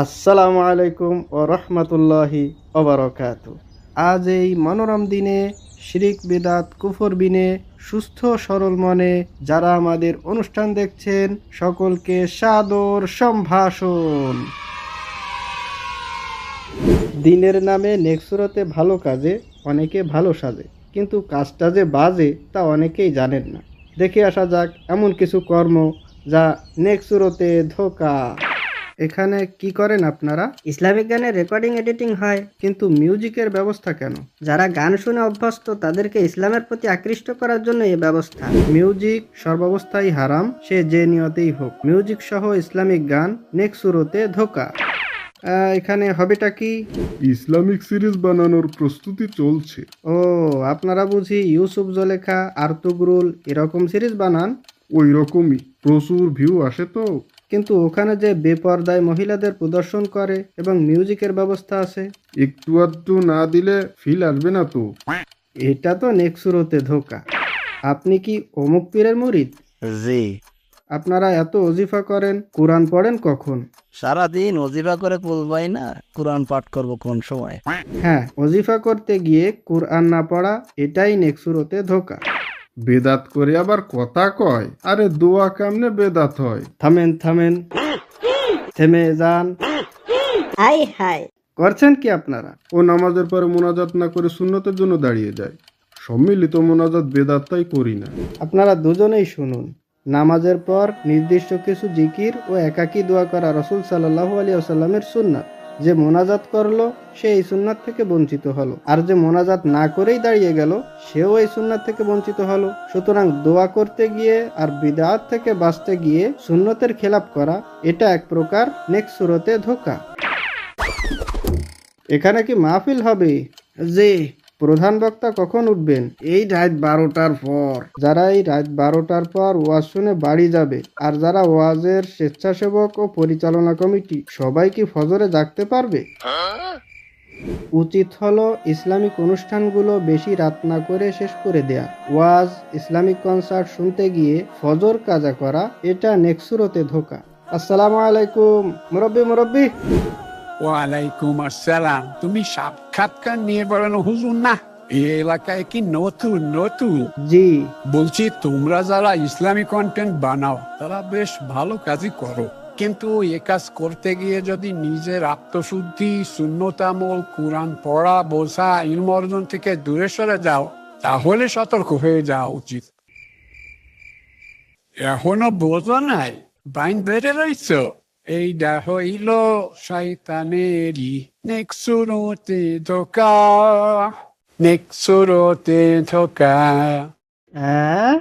আসসালামু আলাইকুম ও রহমতুল্লাহি ওবারাকাতু। আজ এই মনোরম দিনে শিরিক বিদাত কুফর বিনে সুস্থ সরল মনে যারা আমাদের অনুষ্ঠান দেখছেন সকলকে সাদর সম্ভাষণ। দিনের নামে নেক্সুরতে ভালো কাজে অনেকে ভালো সাজে, কিন্তু কাজটা যে বাজে তা অনেকেই জানেন না। দেখে আসা যাক এমন কিছু কর্ম যা নেক্সুরতে ধোঁকা। এখানে কি করেন আপনারা? ইসলামিক গানের রেকর্ডিং এডিটিং হয়। কিন্তু মিউজিকের ব্যবস্থা কেন? যারা গান শুনে অভ্যস্ত তাদেরকে ইসলামের প্রতি আকৃষ্ট করার জন্য এই ব্যবস্থা। মিউজিক সর্বাবস্থায় হারাম, সে যে নিয়তেই হোক। মিউজিক সহ ইসলামিক গান নেক্সুরতে ধোঁকা। এখানে হবেটা কি? ইসলামিক সিরিজ বানানোর প্রস্তুতি চলছে। ও, আপনারা বুঝি ইউসুফ জলেখা, আর্তুগরুল এরকম সিরিজ বানান? ওই রকমই, প্রচুর ভিউ আসে তো। কিন্তু ওখানে যে বেপরদায় মহিলাদের প্রদর্শন করে এবং মিউজিকের ব্যবস্থা আছে। একটু আধটু না দিলে ফিল আসবে না তো। এটা তো নেক্সুরতে ধোঁকা। আপনি কি অমুক পীরের মুরিদ? জি, আপনারা এত ওজিফা করেন, কোরআন পড়েন কখন? সারাদিন অজিফা করে বলবাই না, কোরআন পাঠ করব কোন সময়? হ্যাঁ, ওজিফা করতে গিয়ে কোরআন না পড়া, এটাই নেক্সুরতে ধোঁকা। বেদাত করে আবার কথা কয়, আরে দোয়া কামনে বেদাত হয়। থামেন থামেন, থেমে যান। হাই হাই, করছেন কি আপনারা? ও নামাজের পরে মোনাজাত না করে সুন্নতের জন্য দাঁড়িয়ে যায়। সম্মিলিত মোনাজাত বেদাত তাই করি না। আপনারা দুজনেই শুনুন। নামাজের পর নির্দিষ্ট কিছু জিকির ও একাকী দোয়া করা রাসূল সাল্লাল্লাহু আলাইহি ওয়াসাল্লামের সুন্নাত। যে মোনাজাত করলো সে এই সুন্নাত থেকে বঞ্চিত হলো, আর যে মোনাজাত না করেই দাঁড়িয়ে গেল সেও এই সুন্নাত থেকে বঞ্চিত হলো। সুতরাং দোয়া করতে গিয়ে আর বিদআত থেকে বাঁচতে গিয়ে সুন্নতের খেলাপ করা, এটা এক প্রকার নেক্সুরতে ধোঁকা। এখানে কি মাহফিল হবে? জি। প্রধান বক্তা কখন উঠবেন? এই রাত 12টার পর। যারা এই রাত 12টার পর ওয়াজ শুনে বাড়ি যাবে, আর যারা ওয়াজের স্বেচ্ছাসেবক ও পরিচালনা কমিটি, সবাই কি ফজরে জাগতে পারবে? উচিত হলো ইসলামিক অনুষ্ঠানগুলো বেশি রাত না করে শেষ করে দেয়া। ওয়াজ, ইসলামিক কনসার্ট শুনতে গিয়ে ফজর কাজা করা, এটা নেক্সুরতে ধোঁকা। আসসালামু আলাইকুম মুরব্বি মুরব্বি। ওয়ালাইকুম আসসালাম। তুমি সাক্ষাৎকার নিয়ে বেড়ানো হুজুর না? এই এলাকায় কি নতুন? জি। বলছি, তোমরা যারা ইসলামিক কন্টেন্ট বানাও তারা বেশ ভালো কাজই করো, কিন্তু এ কাজ করতে গিয়ে যদি নিজের আত্মশুদ্ধি, সুন্নতামল, কোরআন পড়া, বোঝা, ইলম অর্জন থেকে দূরে সরে যাও, তাহলে সতর্ক হয়ে যাওয়া উচিত। এখনো বোঝো নাই? বাইন বেড়ে রইছ? এইটা হইল শয়তানেরই নেক্সুরতে ধোকা। হ্যাঁ।